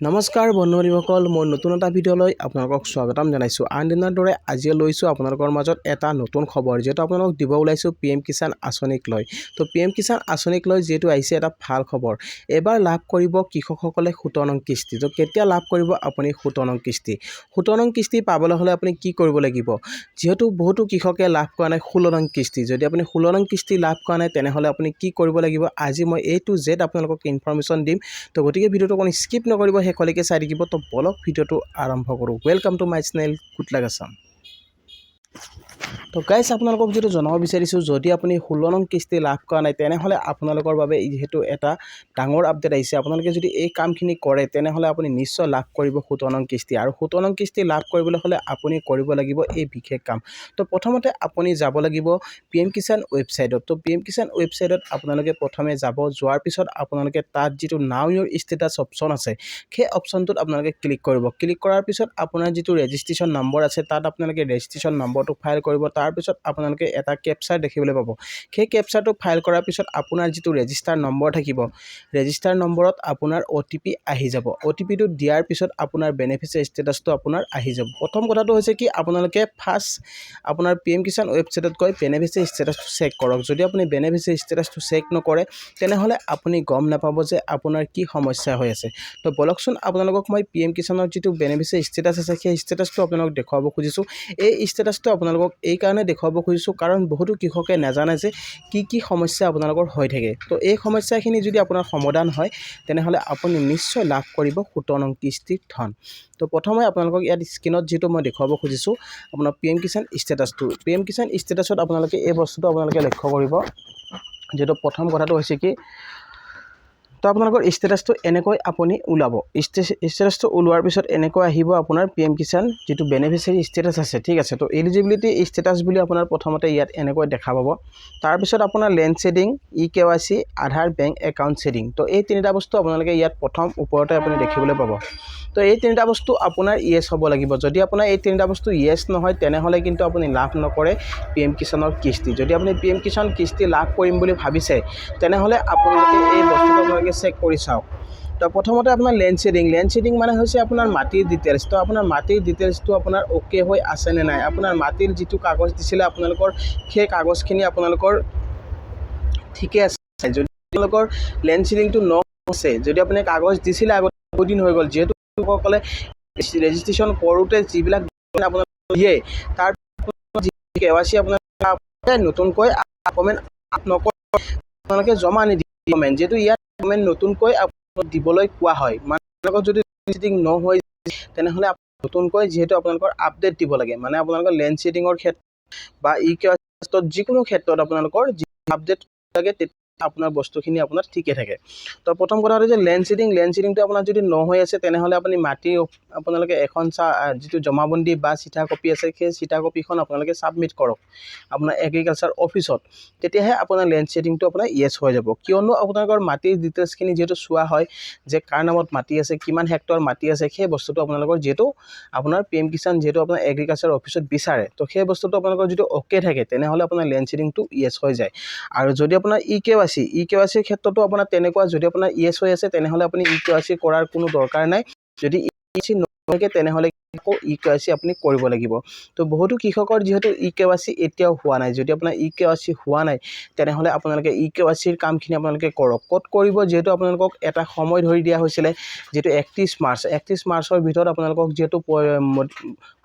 নমস্কাৰ বন্ধুসকল, মই নতুন এটা ভিডিঅ'লৈ আপোনালোকক স্বাগতম জনাইছোঁ। আন দিনৰ দৰে আজি লৈছোঁ আপোনালোকৰ মাজত এটা নতুন খবৰ, যিহেতু আপোনালোকক দিব ওলাইছোঁ PM কিষাণ আঁচনিক লৈ। তো PM কিষাণ আঁচনিক লৈ যিহেতু আহিছে এটা ভাল খবৰ। এবাৰ লাভ কৰিব কৃষকসকলে 17 নং কিস্তি। তো কেতিয়া লাভ কৰিব আপুনি 17 নং কিস্তি? 17 নং কিস্তি পাবলৈ হ'লে আপুনি কি কৰিব লাগিব? যিহেতু বহুতো কৃষকে লাভ কৰা নাই 16 নং কিস্তি। যদি আপুনি 16 নং কিস্তি লাভ কৰা নাই তেনেহ'লে আপুনি কি কৰিব লাগিব? আজি মই A to Z আপোনালোকক ইনফৰমেশ্যন দিম। তো গতিকে ভিডিঅ'টো অকণ স্কিপ নকৰিব, শেষলৈকে চাই থাকিব। তো বলক ভিডিঅ'টো আৰম্ভ কৰোঁ। Welcome to my channel good luck Assam. তো গাইজ আপোনালোকক যেটো জনাব বিচাৰিছোঁ, যদি আপুনি 16 নং কিস্তি লাভ কৰা নাই তেনেহ'লে আপোনালোকৰ বাবে যিহেতু এটা ডাঙৰ আপডেট আহিছে। আপোনালোকে যদি এই কামখিনি কৰে তেনেহ'লে আপুনি নিশ্চয় লাভ কৰিব 17 নং কিস্তি। আৰু 17 নং কিস্তি লাভ কৰিবলৈ হ'লে আপুনি কৰিব লাগিব এই বিশেষ কাম। তো প্ৰথমতে আপুনি যাব লাগিব PM কিষাণ ৱেবছাইটত। তো PM কিষাণ ৱেবছাইটত আপোনালোকে প্ৰথমে যাব, যোৱাৰ পিছত আপোনালোকে তাত যিটো নাও ইউৰ ষ্টেটাছ অপশ্যন আছে সেই অপশ্যনটোত আপোনালোকে ক্লিক কৰিব। ক্লিক কৰাৰ পিছত আপোনাৰ যিটো ৰেজিষ্ট্ৰেশ্যন নম্বৰ আছে তাত আপোনালোকে ৰেজিষ্ট্ৰেশ্যন নম্বৰটো ফাইল কৰিব। তাৰপিছত আপোনালোকে এটা কেপচাৰ দেখিবলৈ পাব। সেই কেপচাৰটো ফাইল কৰাৰ পিছত আপোনাৰ যিটো ৰেজিষ্টাৰ নম্বৰ থাকিব, ৰেজিষ্টাৰ নম্বৰত আপোনাৰ OTP আহি যাব। OTPটো দিয়াৰ পিছত আপোনাৰ বেনিফিচিয়াৰী ষ্টেটাছটো আপোনাৰ আহি যাব। প্ৰথম কথাটো হৈছে কি, আপোনালোকে ফাৰ্ষ্ট আপোনাৰ PM কিষাণ ৱেবছাইটত গৈ বেনিফিচিয়াৰী ষ্টেটাছটো চেক কৰক। যদি আপুনি বেনিফিচিয়াৰী ষ্টেটাছটো চেক নকৰে তেনেহ'লে আপুনি গম নাপাব যে আপোনাৰ কি সমস্যা হৈ আছে। তো বলকচোন আপোনালোকক মই PM কিষাণৰ যিটো বেনিফিচিয়াৰী ষ্টেটাছ আছে সেই ষ্টেটাছটো আপোনালোকক দেখুৱাব খুজিছোঁ। এই ষ্টেটাছটো আপোনালোকক এই কাৰণে দেখুৱাব খুজিছোঁ কাৰণ বহুতো কৃষকে নাজানে যে কি সমস্যা আপোনালোকৰ হৈ থাকে। তো এই সমস্যাখিনি যদি আপোনাৰ সমাধান হয় তেনেহ'লে আপুনি নিশ্চয় লাভ কৰিব 17 নং কিস্তিৰ ধন। তো প্ৰথমে আপোনালোকক ইয়াত স্ক্ৰীনত যিটো মই দেখুৱাব খুজিছোঁ আপোনাৰ PM কিষাণ ষ্টেটাছটো। PM কিষাণ ষ্টেটাছত আপোনালোকে এই বস্তুটো আপোনালোকে লক্ষ্য কৰিব। যিহেতু প্ৰথম কথাটো হৈছে কি, তো আপোনালোকৰ ষ্টেটাছটো এনেকৈ আপুনি ওলাব। ষ্টেটাছটো ওলোৱাৰ পিছত এনেকৈ আহিব আপোনাৰ PM কিষাণ যিটো বেনিফিচিয়াৰী ষ্টেটাছ আছে, ঠিক আছে। তো এলিজিবিলিটি ষ্টেটাছ বুলি আপোনাৰ প্ৰথমতে ইয়াত এনেকৈ দেখা পাব। তাৰপিছত আপোনাৰ লেণ্ড ছেডিং, EKYC, আধাৰ, বেংক একাউণ্ট ছেডিং। তো এই তিনিটা বস্তু আপোনালোকে ইয়াত প্ৰথম ওপৰতে আপুনি দেখিবলৈ পাব। তো এই তিনিটা বস্তু আপোনাৰ ইয়েছ হ'ব লাগিব। যদি আপোনাৰ এই তিনিটা বস্তু ইয়েছ নহয় তেনেহ'লে কিন্তু আপুনি লাভ নকৰে PM কিষাণৰ কিস্তি। যদি আপুনি PM কিষাণ কিস্তি লাভ কৰিম বুলি ভাবিছে তেনেহ'লে আপোনালোকে এই বস্তুটো আপোনালোকে চেক কৰি চাওক। তো প্ৰথমতে আপোনাৰ লেণ্ড ছেডিং মানে হৈছে আপোনাৰ মাটিৰ ডিটেইলছ। তো আপোনাৰ মাটিৰ ডিটেইলছটো আপোনাৰ অ'কে হৈ আছে নে নাই, আপোনাৰ মাটিৰ যিটো কাগজ দিছিলে আপোনালোকৰ সেই কাগজখিনি আপোনালোকৰ ঠিকে আছে। যদি আপোনালোকৰ লেণ্ড ছেডিংটো ন আছে, যদি আপুনি কাগজ দিছিলে আগতে বহুত দিন হৈ গ'ল, যিহেতু সকলে ৰেজিষ্ট্ৰেশ্যন কৰোঁতে যিবিলাক আপোনালোকে দিয়ে তাৰ KYC আপোনালোকে নতুনকৈ কমেণ্ট নকৰে, আপোনালোকে জমা নিদিয়ে কমেণ্ট। যিহেতু ইয়াত কমেণ্ট নতুনকৈ আপোনালোকক দিবলৈ কোৱা হয়। আপোনালোকৰ যদি ছেডিং ন হৈ তেনেহ'লে নতুনকৈ যিহেতু আপোনালোকৰ আপডেট দিব লাগে, মানে আপোনালোকৰ লেণ্ড ছেডিঙৰ ক্ষেত্ৰত বা EKYC ক্ষেত্ৰত যিকোনো ক্ষেত্ৰত আপোনালোকৰ যি আপডেট লাগে তেতিয়া আপোনাৰ বস্তুখিনি আপোনাৰ ঠিকে থাকে। তো প্ৰথম কথা হৈছে লেণ্ড ছেডিংটো আপোনাৰ যদি ন হৈ আছে তেনেহ'লে আপুনি মাটি আপোনালোকে এখন যিটো জমাবন্দী বা চিঠা কপি আছে সেই চিঠা কপিখন আপোনালোকে ছাবমিট কৰক আপোনাৰ এগ্ৰিকালচাৰ অফিচত। তেতিয়াহে আপোনাৰ লেণ্ড ছেডিংটো আপোনাৰ ইয়েছ হৈ যাব। কিয়নো আপোনালোকৰ মাটিৰ ডিটেইলছখিনি যিহেতু চোৱা হয় যে কাৰ নামত মাটি আছে, কিমান হেক্টৰ মাটি আছে, সেই বস্তুটো আপোনালোকৰ যিহেতু আপোনাৰ PM কিষাণ যিহেতু আপোনাৰ এগ্ৰিকালচাৰ অফিচত বিচাৰে, তো সেই বস্তুটো আপোনালোকৰ যদি অ'কে থাকে তেনেহ'লে আপোনাৰ লেণ্ড ছেডিংটো ইয়েছ হৈ যায়। আৰু যদি আপোনাৰ EKYCৰ ক্ষেত্ৰতো আপোনাৰ তেনেকুৱা, যদি আপোনাৰ ইয়েছ হৈ আছে তেনেহ'লে আপুনি EKYC কৰাৰ কোনো দৰকাৰ নাই। যদি EKYC নহয়গে তেনেহ'লে আকৌ EKYC আপুনি কৰিব লাগিব। তো বহুতো কৃষকৰ যিহেতু EKYC এতিয়াও হোৱা নাই, যদি আপোনাৰ EKYC হোৱা নাই তেনেহ'লে আপোনালোকে EKYCৰ কামখিনি আপোনালোকে কৰক। ক'ত কৰিব, যিহেতু আপোনালোকক এটা সময় ধৰি দিয়া হৈছিলে, যিহেতু 31 মাৰ্চৰ ভিতৰত আপোনালোকক যিহেতু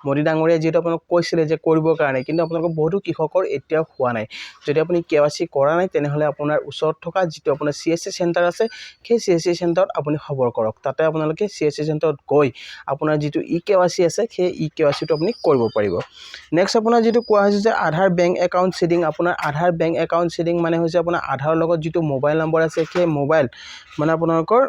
মোদী ডাঙৰীয়াই যিহেতু আপোনালোকক কৈছিলে যে কৰিবৰ কাৰণে, কিন্তু আপোনালোকৰ বহুতো কৃষকৰ এতিয়াও হোৱা নাই। যদি আপুনি KYC কৰা নাই তেনেহ'লে আপোনাৰ ওচৰত থকা যিটো আপোনাৰ CSC চেণ্টাৰ আছে সেই CSC চেণ্টাৰত আপুনি খবৰ কৰক। তাতে আপোনালোকে CSC চেণ্টাৰত গৈ আপোনাৰ যিটো EKYC আছে সেই EKYCটো আপুনি কৰিব পাৰিব। নেক্সট আপোনাৰ যিটো কোৱা হৈছে যে আধাৰ বেংক একাউণ্ট ছেডিং। আপোনাৰ আধাৰ বেংক একাউণ্ট ছেডিং মানে হৈছে আপোনাৰ আধাৰৰ লগত যিটো মোবাইল নম্বৰ আছে সেই মোবাইল মানে আপোনালোকৰ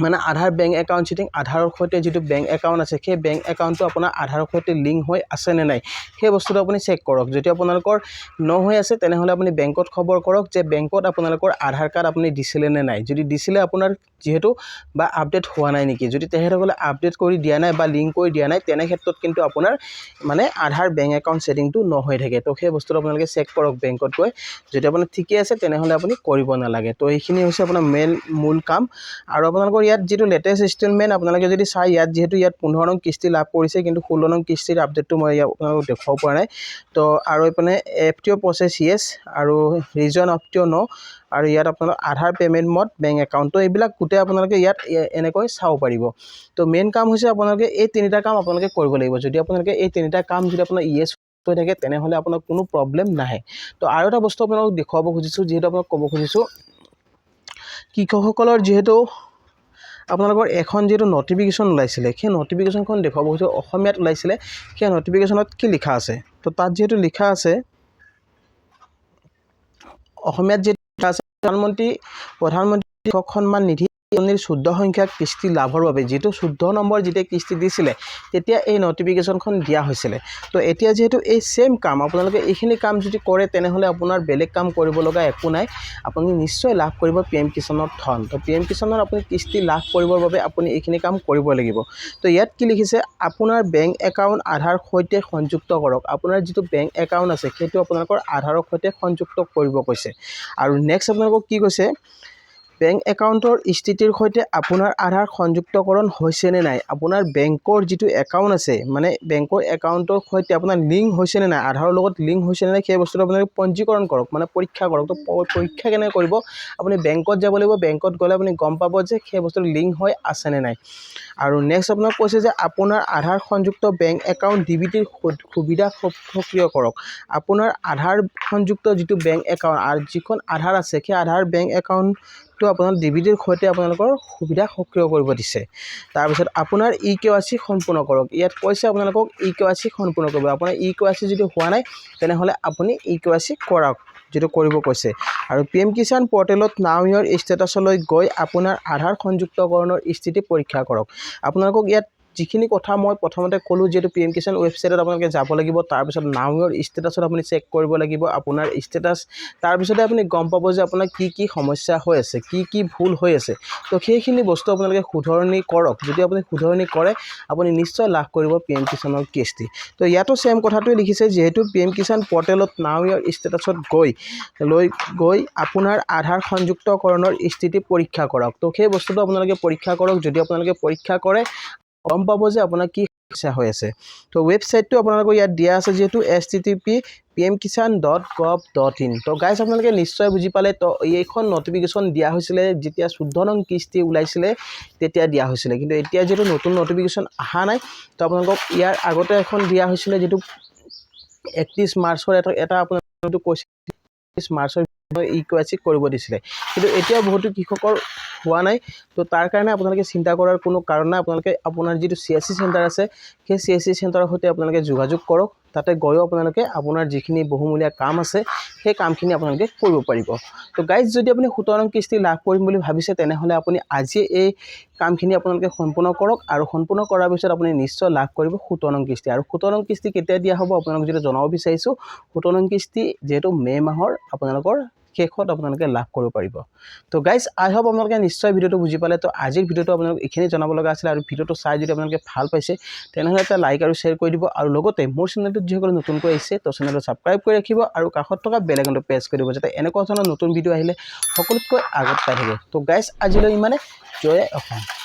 মানে আধাৰ বেংক একাউণ্ট ছেডিং, আধাৰৰ সৈতে যিটো বেংক একাউণ্ট আছে সেই বেংক একাউণ্টটো আপোনাৰ আধাৰৰ সৈতে লিংক হৈ আছে নে নাই সেই বস্তুটো আপুনি চেক কৰক। যদি আপোনালোকৰ ন হৈ আছে তেনেহ'লে আপুনি বেংকত খবৰ কৰক যে বেংকত আপোনালোকৰ আধাৰ কাৰ্ড আপুনি দিছিলে নে নাই। যদি দিছিলে আপোনাৰ যিহেতু বা আপডেট হোৱা নাই নেকি, যদি তেখেতসকলে আপডেট কৰি দিয়া নাই বা লিংক কৰি দিয়া নাই তেনে ক্ষেত্ৰত কিন্তু আপোনাৰ মানে আধাৰ বেংক একাউণ্ট ছেডিংটো ন হৈ থাকে। তো সেই বস্তুটো আপোনালোকে চেক কৰক বেংকত গৈ। যদি আপোনাৰ ঠিকে আছে তেনেহ'লে আপুনি কৰিব নালাগে। তো এইখিনি হৈছে আপোনাৰ মূল কাম। আৰু আপোনালোকৰ ইয়াত যেটো লেটেস্ট ইনস্টলমেন্ট আপোনালোকে যদি চাই ইয়াত যেহেতু ইয়াত 15 নং কিস্তি লাভ কৰিছে কিন্তু 16 নং কিস্তিৰ আপডেটটো মই আপোনালোকক দেখাব পৰা নাই তো আৰু এপনে এফটিও প্ৰসেস ইয়েস আৰু ৰিজন অফটিও নো আৰু ইয়াত আপোনালোক আধাৰ পেমেন্ট মোড বেংক একাউন্ট তো এইবিলাক গুটে আপোনালোকে ইয়াত এনেকৈ চাও পাৰিব তো মেইন কাম হৈছে আপোনালোকে এই তিনিটা কাম আপোনালোকে কৰিব লাগিব যদি আপোনালোকে এই তিনিটা কাম যদি আপোনাৰ ইয়েস হৈ থাকে তেনেহলে আপোনাৰ কোনো প্ৰবলেম নাহে তো আৰু এটা বস্তু আপোনালোকক দেখাব খুজিছো যেহেতু আপোনাক ক'ব খুজিছো কৃষকসকলৰ যেহেতু আপোনালোকৰ এখন যেটো নোটিফিকেশন ওলাইছিলে সেই নোটিফিকেশনখন দেখাব খুজিছো অসমীয়াত ওলাইছিলে সেই নোটিফিকেশনত কি লিখা আছে তো তাত যেটো লিখা আছে অসমীয়াত যে আছে প্ৰধানমন্ত্ৰী কৃষক সন্মান নিধি 14 সংখ্যক কিস্তি লাভৰ বাবে যেটো 14 নম্বৰ যেতে কিস্তি দিছিলে তেতিয়া এই নোটিফিকেশনখন দিয়া হৈছিলে তো এতিয়া যেহেতু এই সেম কাম আপোনালোকে এইখিনি কাম যদি কৰে তেনেহলে আপোনাৰ বেলেগ কাম কৰিব লগা একো নাই আপুনি নিশ্চয় লাভ কৰিব পিএম কিষাণৰ ধন তো পিএম কিষাণৰ আপুনি কিস্তি লাভ কৰিবৰ বাবে আপুনি এইখিনি কাম কৰিব লাগিব তো ইয়াত কি লিখিছে আপোনাৰ বেংক একাউণ্ট আধাৰ সৈতে সংযুক্ত কৰক আপোনাৰ যেটো বেংক একাউণ্ট আছে সেইটো আপোনালোকৰ আধাৰৰ সৈতে সংযুক্ত কৰিব কৈছে আৰু নেক্সট আপোনালোকক কি কৈছে বেংক একাউণ্টৰ স্থিতিৰ সৈতে আপোনাৰ আধাৰ সংযুক্তকৰণ হৈছে নে নাই আপোনাৰ বেংকৰ যেটো একাউণ্ট আছে মানে বেংকৰ একাউণ্টৰ সৈতে আপোনাৰ লিংক হৈছে নে নাই আধাৰৰ লগত লিংক হৈছে নে নাই সেই বস্তুটো আপোনালোকে পঞ্জীকৰণ কৰক মানে পৰীক্ষা কৰক তো পৰীক্ষা কেনে কৰিব আপুনি বেংকত যাব লাগিব বেংকত গলে আপুনি গম পাব যে সেই বস্তুটো লিংক হৈ আছে নে নাই আৰু নেক্সট আপোনাক কৈছে যে আপোনাৰ আধাৰ সংযুক্ত বেংক একাউণ্ট ডিবিটিৰ সুবিধা সক্ৰিয় কৰক আপোনাৰ আধাৰ সংযুক্ত যেটো বেংক একাউণ্ট আৰু যিখন আধাৰ আছে সেই আধাৰ বেংক একাউণ্ট তো আপোনাৰ ডিবিটিৰ সৈতে আপোনালোকৰ সুবিধা সক্ৰিয় কৰিব দিছে তাৰ পিছত আপোনাৰ ইকেৱাইসি সম্পূৰ্ণ কৰক ইয়াত কৈছে আপোনালোকক ইকেৱাইসি সম্পূৰ্ণ কৰিব আপোনাৰ ইকেৱাইসি যদি হোৱা নাই তেনেহলে আপুনি ইকেৱাইসি কৰক যেটো কৰিব কৈছে আৰু পিএম কিষাণ পৰ্টেলত নাও ইয়ৰ ষ্টেটাছলৈ গৈ আপোনাৰ আধাৰ সংযুক্তকৰণৰ স্থিতি পৰীক্ষা কৰক আপোনালোকক ইয়াত যিখিনি কথা মই প্ৰথমতে ক'লো যেটো পিএম কিষাণ ওয়েবসাইটত আপোনালোকে যাব লাগিব তাৰ পিছত নাও ইয়ৰ ষ্টেটাছত আপুনি চেক কৰিব লাগিব আপোনাৰ ষ্টেটাছ তাৰ পিছতে আপুনি গম পাব যে আপোনাৰ কি সমস্যা হৈ আছে কি ভুল হৈ আছে তো সেইখিনি বস্তু আপোনালোকে শুধৰণি কৰক যদি আপুনি শুধৰণি কৰে আপুনি নিশ্চয় লাভ কৰিব পিএম কিষাণৰ কিস্তি তো ইয়াতো সেম কথাটোই লিখিছে যেহেতু পিএম কিষাণ পৰ্টেলত নাও ইয়ৰ ষ্টেটাছত গৈ আপোনাৰ আধাৰ সংযুক্তকৰণৰ স্থিতি পৰীক্ষা কৰক তো সেই বস্তুটো আপোনালোকে পৰীক্ষা কৰক যদি আপোনালোকে পৰীক্ষা কৰে গম পাব যে আপোনাৰ কি সমস্যা হৈ আছে তো ওয়েবসাইটটো আপোনালোকৰ ইয়াত দিয়া আছে যেহেতু http://pmkishan.gov.in তো গাইস আপোনালোকে নিশ্চয় বুজি পালে তো এইখন নোটিফিকেশন দিয়া হৈছিলে যেতিয়া 14 নং কিস্তি ওলাইছিলে তেতিয়া দিয়া হৈছিলে কিন্তু এতিয়া যেটো নতুন নোটিফিকেশন আহা নাই তো আপোনালোকক ইয়াৰ আগতে এখন দিয়া হৈছিলে যেটো 31 মাৰ্চৰ এটা আপোনালোকক কৈছে 31 মাৰ্চৰ ইকুৱাইসি কৰিব দিছিলে কিন্তু এতিয়া বহুত কৃষকৰ হোৱা নাই তো তাৰ কাৰণে আপোনালোকে চিন্তা কৰাৰ কোনো কাৰণ নাই আপোনালোকে আপোনাৰ যেটো সিএসসি সেন্টাৰ আছে সেই সিএসসি সেন্টাৰৰ সৈতে আপোনালোকে যোগাযোগ কৰক তাতে গৈ আপোনালোকে আপোনাৰ যিখিনি বহুমূলীয়া কাম আছে সেই কামখিনি আপোনালোকে কৰিব পাৰিব তো গাইস যদি আপুনি 17 নং কিস্তি লাভ কৰিম বুলি ভাবিছে তেনেহলে আপুনি আজি এই কামখিনি আপোনালোকে সম্পূৰ্ণ কৰক আৰু সম্পূৰ্ণ কৰাৰ পিছত আপুনি নিশ্চয় লাভ কৰিব 17 নং কিস্তি আৰু 17 নং কিস্তি কেতিয়া দিয়া হ'ব আপোনালোক যেটো জনাব বিচাৰিছো 17 নং কিস্তি যেটো মে মাহৰ আপোনালোকৰ শেষত আপোনালোকে লাভ কৰিব পাৰিব তো গাইস আই হোপ আপোনালোকে নিশ্চয় ভিডিওটো বুজি পালে তো আজিৰ ভিডিওটো আপোনালোক এখিনি জনাব লগা আছিল আৰু ভিডিওটো চাই যদি আপোনালোকে ভাল পাইছে তেনেহলে এটা লাইক আৰু শেয়াৰ কৰি দিব আৰু লগতে মোৰ চেনেলটো যিসকল নতুনকৈ আহিছে তো চেনেলটো সাবস্ক্ৰাইব কৰি ৰাখিব আৰু কাষত থকা বেল আইকনটো প্ৰেছ কৰি দিব যাতে এনেকুৱা ধৰণৰ নতুন ভিডিও আহিলে সকলোতকৈ আগত পাই থাকে তো গাইস আজিলৈ ইমানে জয় অসম